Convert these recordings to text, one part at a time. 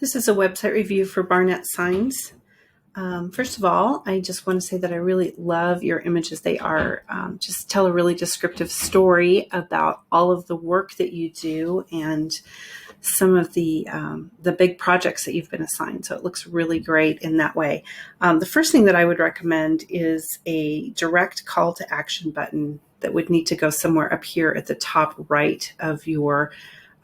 This is a website review for BARNETT signs. First of all, I just want to say that I really love your images. They are just tell a really descriptive story about all of the work that you do and some of the big projects that you've been assigned. So it looks really great in that way. The first thing that I would recommend is a direct call to action button that would need to go somewhere up here at the top right of your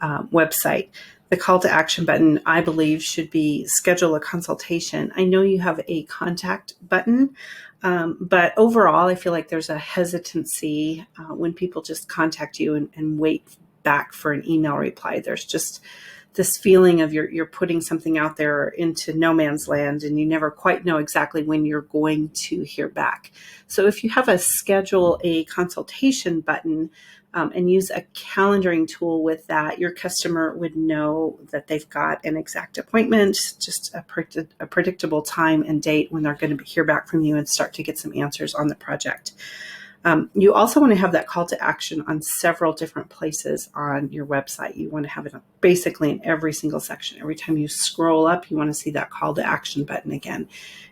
website. The call to action button, I believe, should be schedule a consultation. I know you have a contact button, but overall, I feel like there's a hesitancy when people just contact you and wait back for an email reply. There's just this feeling of you're putting something out there into no man's land and you never quite know exactly when you're going to hear back. So if you have a schedule a consultation button and use a calendaring tool with that, your customer would know that they've got an exact appointment, just a predictable time and date when they're going to hear back from you and start to get some answers on the project. You also want to have that call to action on several different places on your website. You want to have it basically in every single section. Every time you scroll up, you want to see that call to action button again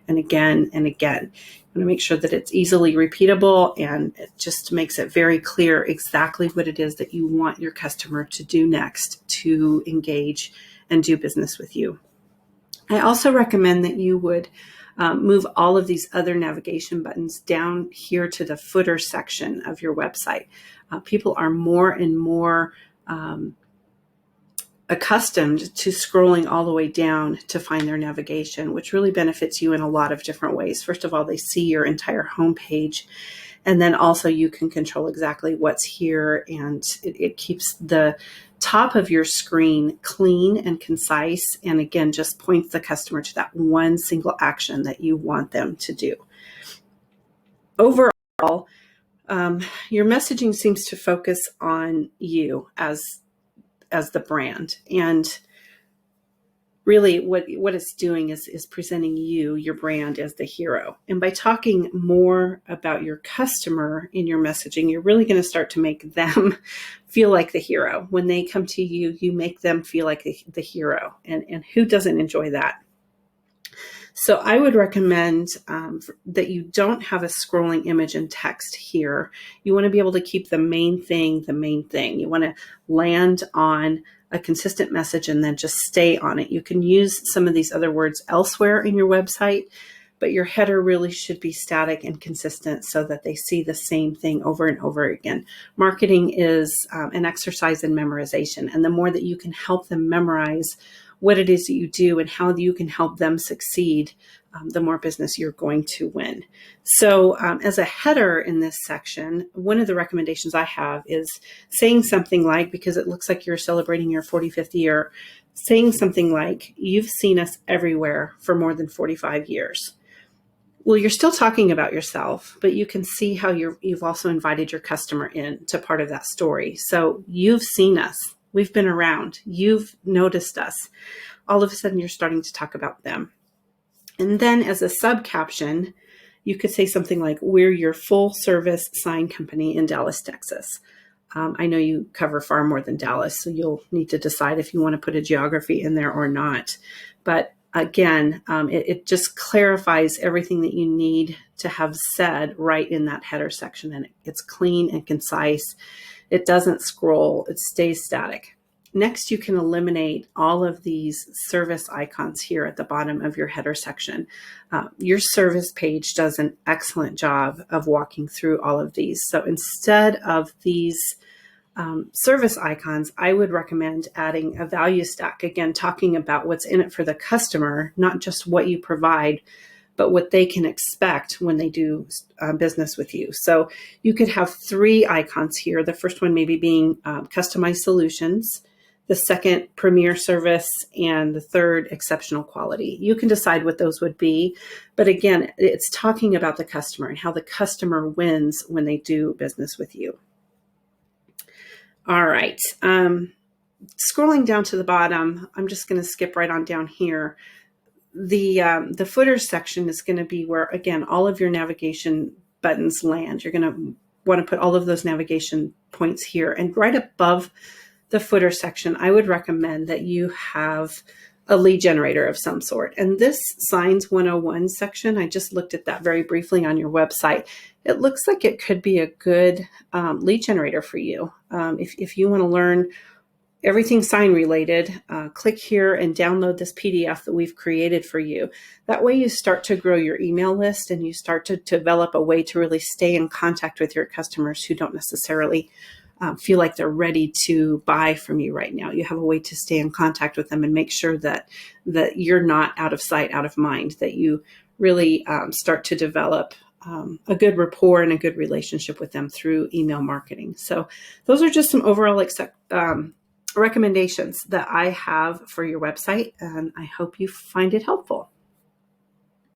and again and again. You want to make sure that it's easily repeatable and it just makes it very clear exactly what it is that you want your customer to do next to engage and do business with you. I also recommend that you would move all of these other navigation buttons down here to the footer section of your website. People are more and more accustomed to scrolling all the way down to find their navigation, which really benefits you in a lot of different ways. First of all, they see your entire homepage, and then also you can control exactly what's here, and it keeps the top of your screen clean and concise, and again, just points the customer to that one single action that you want them to do. Overall, your messaging seems to focus on you as the brand, and really what it's doing is presenting you, your brand, as the hero. And by talking more about your customer in your messaging, you're really going to start to make them feel like the hero. When they come to you, you make them feel like the hero. And who doesn't enjoy that? So I would recommend that you don't have a scrolling image and text here. You want to be able to keep the main thing the main thing. You want to land on a consistent message and then just stay on it. You can use some of these other words elsewhere in your website, but your header really should be static and consistent so that they see the same thing over and over again. Marketing is an exercise in memorization, and the more that you can help them memorize what it is that you do and how you can help them succeed, the more business you're going to win. So as a header in this section, one of the recommendations I have is saying something like, because it looks like you're celebrating your 45th year, saying something like, "You've seen us everywhere for more than 45 years." Well, you're still talking about yourself, but you can see how you've also invited your customer in to part of that story. So you've seen us. We've been around. You've noticed us. All of a sudden, you're starting to talk about them. And then as a sub-caption, you could say something like, "We're your full-service sign company in Dallas, Texas." I know you cover far more than Dallas, so you'll need to decide if you want to put a geography in there or not. But again, it just clarifies everything that you need to have said right in that header section. And it's clean and concise. It doesn't scroll. It stays static. Next, you can eliminate all of these service icons here at the bottom of your header section. Your service page does an excellent job of walking through all of these. So instead of these service icons, I would recommend adding a value stack. Again, talking about what's in it for the customer, not just what you provide, but what they can expect when they do business with you. So you could have 3 icons here. The first one maybe being customized solutions, the second premier service, and the third exceptional quality. You can decide what those would be. But again, it's talking about the customer and how the customer wins when they do business with you. All right. Scrolling down to the bottom, I'm just going to skip right on down here. The footer section is going to be where, again, all of your navigation buttons land. You're going to want to put all of those navigation points here. And right above the footer section, I would recommend that you have a lead generator of some sort. And this Signs 101 section, I just looked at that very briefly on your website. It looks like it could be a good lead generator for you. If you want to learn everything sign related, click here and download this PDF that we've created for you. That way you start to grow your email list and you start to develop a way to really stay in contact with your customers who don't necessarily feel like they're ready to buy from you right now. You have a way to stay in contact with them and make sure that you're not out of sight, out of mind, that you really start to develop a good rapport and a good relationship with them through email marketing. So those are just some overall recommendations that I have for your website, and I hope you find it helpful.